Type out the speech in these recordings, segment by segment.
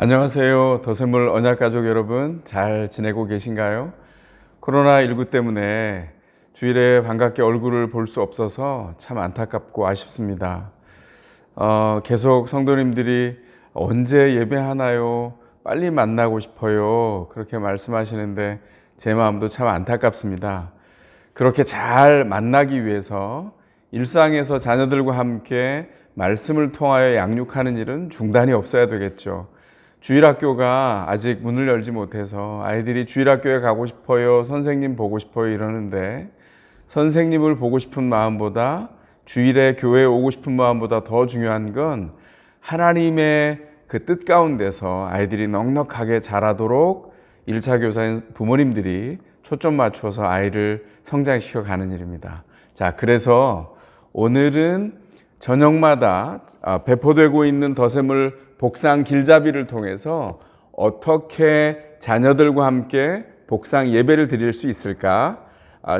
안녕하세요. 더샘물 언약가족 여러분, 잘 지내고 계신가요? 코로나19 때문에 주일에 반갑게 얼굴을 볼 수 없어서 참 안타깝고 아쉽습니다. 계속 성도님들이 언제 예배하나요? 빨리 만나고 싶어요. 그렇게 말씀하시는데 제 마음도 참 안타깝습니다. 그렇게 잘 만나기 위해서 일상에서 자녀들과 함께 말씀을 통하여 양육하는 일은 중단이 없어야 되겠죠. 주일학교가 아직 문을 열지 못해서 아이들이 주일학교에 가고 싶어요, 선생님 보고 싶어요 이러는데, 선생님을 보고 싶은 마음보다 주일에 교회에 오고 싶은 마음보다 더 중요한 건 하나님의 그 뜻 가운데서 아이들이 넉넉하게 자라도록 1차 교사인 부모님들이 초점 맞춰서 아이를 성장시켜 가는 일입니다. 자, 그래서 오늘은 저녁마다 배포되고 있는 더샘물 복상 길잡이를 통해서 어떻게 자녀들과 함께 복상 예배를 드릴 수 있을까?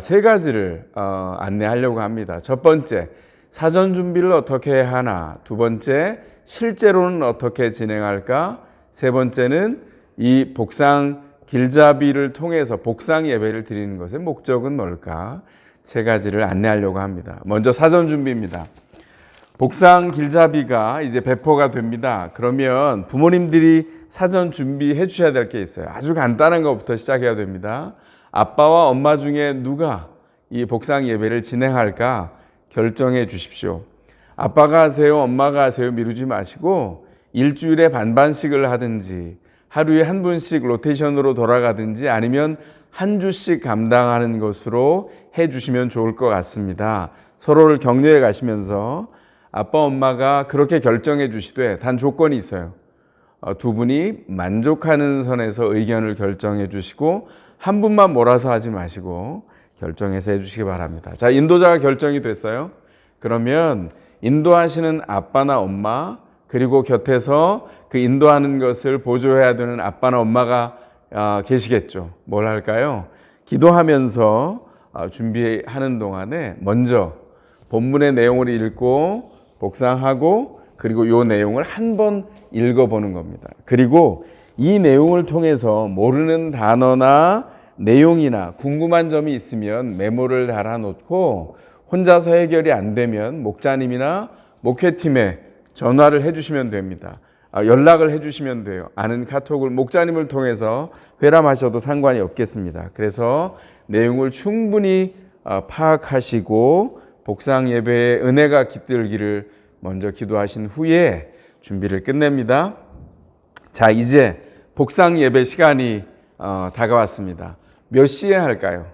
세 가지를 안내하려고 합니다. 첫 번째, 사전 준비를 어떻게 해야 하나? 두 번째, 실제로는 어떻게 진행할까? 세 번째는 이 복상 길잡이를 통해서 복상 예배를 드리는 것의 목적은 뭘까? 세 가지를 안내하려고 합니다. 먼저 사전 준비입니다. 복상 길잡이가 이제 배포가 됩니다. 그러면 부모님들이 사전 준비해 주셔야 될 게 있어요. 아주 간단한 것부터 시작해야 됩니다. 아빠와 엄마 중에 누가 이 복상 예배를 진행할까 결정해 주십시오. 아빠가 하세요, 엄마가 하세요 미루지 마시고 일주일에 반반씩을 하든지 하루에 한 분씩 로테이션으로 돌아가든지 아니면 한 주씩 감당하는 것으로 해 주시면 좋을 것 같습니다. 서로를 격려해 가시면서 아빠 엄마가 그렇게 결정해 주시되 단 조건이 있어요. 두 분이 만족하는 선에서 의견을 결정해 주시고 한 분만 몰아서 하지 마시고 결정해서 해 주시기 바랍니다. 자, 인도자가 결정이 됐어요. 그러면 인도하시는 아빠나 엄마 그리고 곁에서 그 인도하는 것을 보조해야 되는 아빠나 엄마가 계시겠죠. 뭘 할까요? 기도하면서 준비하는 동안에 먼저 본문의 내용을 읽고 복상하고 그리고 이 내용을 한 번 읽어보는 겁니다. 그리고 이 내용을 통해서 모르는 단어나 내용이나 궁금한 점이 있으면 메모를 달아놓고 혼자서 해결이 안 되면 목자님이나 목회팀에 전화를 해주시면 됩니다. 연락을 해주시면 돼요. 아는 카톡을 목자님을 통해서 회람하셔도 상관이 없겠습니다. 그래서 내용을 충분히 파악하시고 복상 예배의 은혜가 깃들기를 먼저 기도하신 후에 준비를 끝냅니다. 자, 이제 복상 예배 시간이 다가왔습니다. 몇 시에 할까요?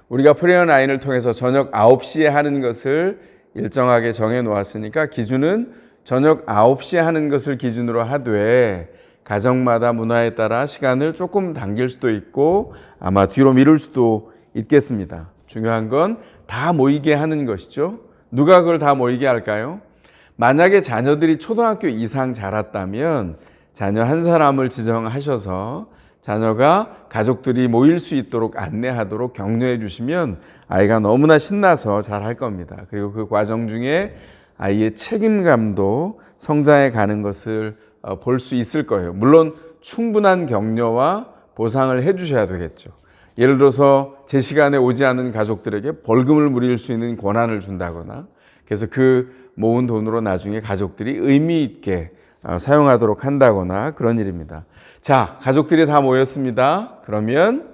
우리가 프레어 나인을 통해서 저녁 9시에 하는 것을 일정하게 정해 놓았으니까 기준은 저녁 9시에 하는 것을 기준으로 하되 가정마다 문화에 따라 시간을 조금 당길 수도 있고 아마 뒤로 미룰 수도 있겠습니다. 중요한 건 다 모이게 하는 것이죠. 누가 그걸 다 모이게 할까요? 만약에 자녀들이 초등학교 이상 자랐다면 자녀 한 사람을 지정하셔서 자녀가 가족들이 모일 수 있도록 안내하도록 격려해 주시면 아이가 너무나 신나서 잘 할 겁니다. 그리고 그 과정 중에 아이의 책임감도 성장해 가는 것을 볼 수 있을 거예요. 물론 충분한 격려와 보상을 해 주셔야 되겠죠. 예를 들어서 제 시간에 오지 않은 가족들에게 벌금을 물릴 수 있는 권한을 준다거나 그래서 그 모은 돈으로 나중에 가족들이 의미 있게 사용하도록 한다거나 그런 일입니다. 자, 가족들이 다 모였습니다. 그러면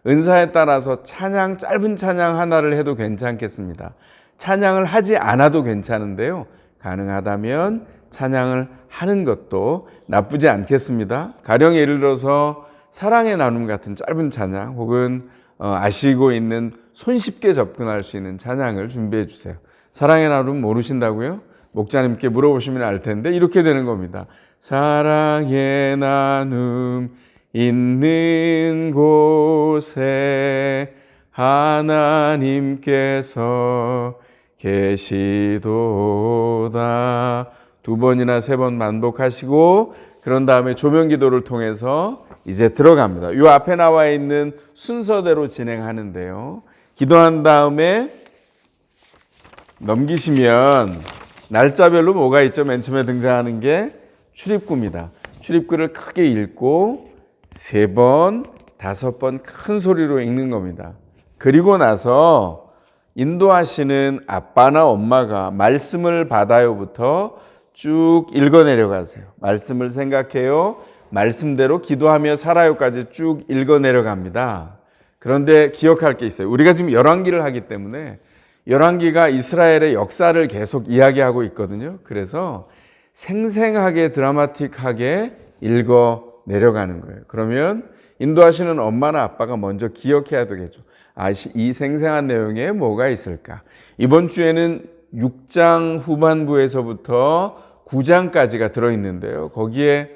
은사에 따라서 짧은 찬양 하나를 해도 괜찮겠습니다. 찬양을 하지 않아도 괜찮은데요. 가능하다면 찬양을 하는 것도 나쁘지 않겠습니다. 가령 예를 들어서 사랑의 나눔 같은 짧은 찬양 혹은 아시고 있는 손쉽게 접근할 수 있는 찬양을 준비해 주세요. 사랑의 나눔 모르신다고요? 목자님께 물어보시면 알 텐데 이렇게 되는 겁니다. 사랑의 나눔 있는 곳에 하나님께서 계시도다. 2번이나 3번 반복하시고 그런 다음에 조명 기도를 통해서 이제 들어갑니다. 이 앞에 나와 있는 순서대로 진행하는데요. 기도한 다음에 넘기시면 날짜별로 뭐가 있죠? 맨 처음에 등장하는 게 출입구입니다. 출입글을 크게 읽고 3번, 5번 큰 소리로 읽는 겁니다. 그리고 나서 인도하시는 아빠나 엄마가 말씀을 받아요부터 쭉 읽어 내려가세요. 말씀을 생각해요. 말씀대로 기도하며 살아요까지 쭉 읽어 내려갑니다. 그런데 기억할 게 있어요. 우리가 지금 열왕기를 하기 때문에 열왕기가 이스라엘의 역사를 계속 이야기하고 있거든요. 그래서 생생하게 드라마틱하게 읽어 내려가는 거예요. 그러면 인도하시는 엄마나 아빠가 먼저 기억해야 되겠죠. 이 생생한 내용에 뭐가 있을까? 이번 주에는 6장 후반부에서부터 9장까지가 들어있는데요. 거기에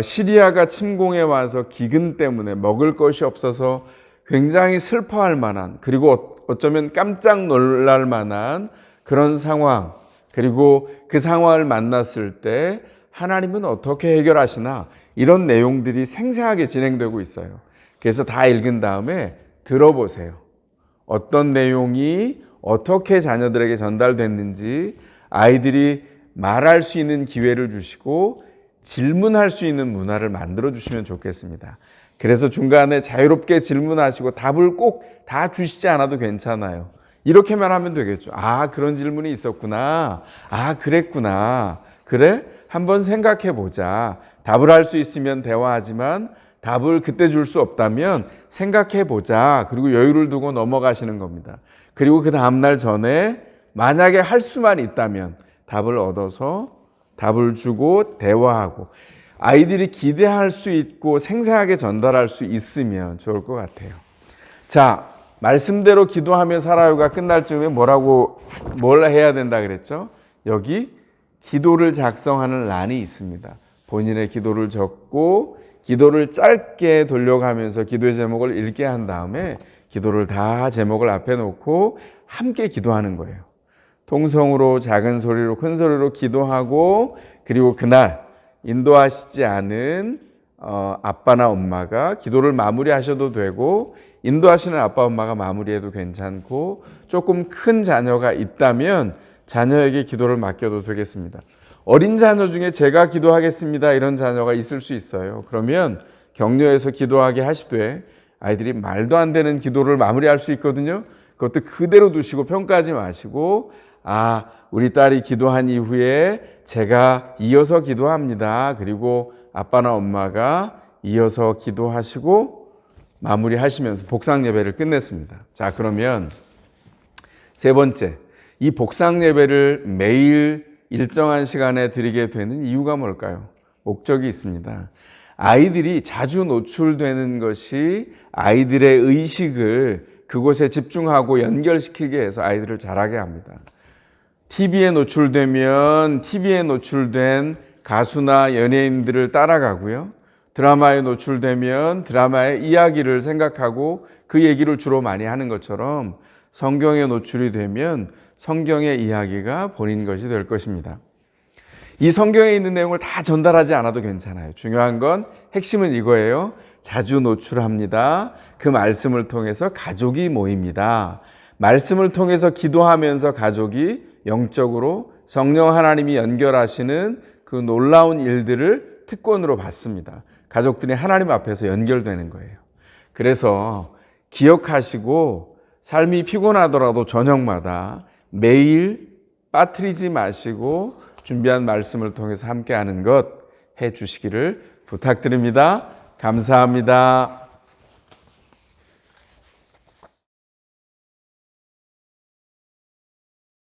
시리아가 침공해 와서 기근 때문에 먹을 것이 없어서 굉장히 슬퍼할 만한, 그리고 어쩌면 깜짝 놀랄 만한 그런 상황, 그리고 그 상황을 만났을 때 하나님은 어떻게 해결하시나, 이런 내용들이 생생하게 진행되고 있어요. 그래서 다 읽은 다음에 들어보세요. 어떤 내용이 어떻게 자녀들에게 전달됐는지 아이들이 말할 수 있는 기회를 주시고 질문할 수 있는 문화를 만들어 주시면 좋겠습니다. 그래서 중간에 자유롭게 질문하시고 답을 꼭 다 주시지 않아도 괜찮아요. 이렇게만 하면 되겠죠. 아, 그런 질문이 있었구나. 아, 그랬구나. 그래? 한번 생각해 보자. 답을 할 수 있으면 대화하지만 답을 그때 줄 수 없다면 생각해 보자. 그리고 여유를 두고 넘어가시는 겁니다. 그리고 그 다음날 전에 만약에 할 수만 있다면 답을 얻어서 답을 주고 대화하고, 아이들이 기대할 수 있고 생생하게 전달할 수 있으면 좋을 것 같아요. 자, 말씀대로 기도하며 살아요가 끝날 즈음에 뭘 해야 된다 그랬죠? 여기 기도를 작성하는 란이 있습니다. 본인의 기도를 적고 기도를 짧게 돌려가면서 기도의 제목을 읽게 한 다음에 기도를 다 제목을 앞에 놓고 함께 기도하는 거예요. 통성으로 작은 소리로 큰 소리로 기도하고, 그리고 그날 인도하시지 않은 아빠나 엄마가 기도를 마무리하셔도 되고, 인도하시는 아빠 엄마가 마무리해도 괜찮고, 조금 큰 자녀가 있다면 자녀에게 기도를 맡겨도 되겠습니다. 어린 자녀 중에 제가 기도하겠습니다 이런 자녀가 있을 수 있어요. 그러면 격려해서 기도하게 하시되, 아이들이 말도 안 되는 기도를 마무리할 수 있거든요. 그것도 그대로 두시고 평가하지 마시고, 아, 우리 딸이 기도한 이후에 제가 이어서 기도합니다. 그리고 아빠나 엄마가 이어서 기도하시고 마무리하시면서 복상 예배를 끝냈습니다. 자, 그러면 세 번째, 이 복상 예배를 매일 일정한 시간에 드리게 되는 이유가 뭘까요? 목적이 있습니다. 아이들이 자주 노출되는 것이 아이들의 의식을 그곳에 집중하고 연결시키게 해서 아이들을 자라게 합니다. TV에 노출되면 TV에 노출된 가수나 연예인들을 따라가고요. 드라마에 노출되면 드라마의 이야기를 생각하고 그 얘기를 주로 많이 하는 것처럼 성경에 노출이 되면 성경의 이야기가 본인 것이 될 것입니다. 이 성경에 있는 내용을 다 전달하지 않아도 괜찮아요. 중요한 건 핵심은 이거예요. 자주 노출합니다. 그 말씀을 통해서 가족이 모입니다. 말씀을 통해서 기도하면서 가족이 영적으로 성령 하나님이 연결하시는 그 놀라운 일들을 특권으로 받습니다. 가족들이 하나님 앞에서 연결되는 거예요. 그래서 기억하시고 삶이 피곤하더라도 저녁마다 매일 빠뜨리지 마시고 준비한 말씀을 통해서 함께하는 것 해주시기를 부탁드립니다. 감사합니다.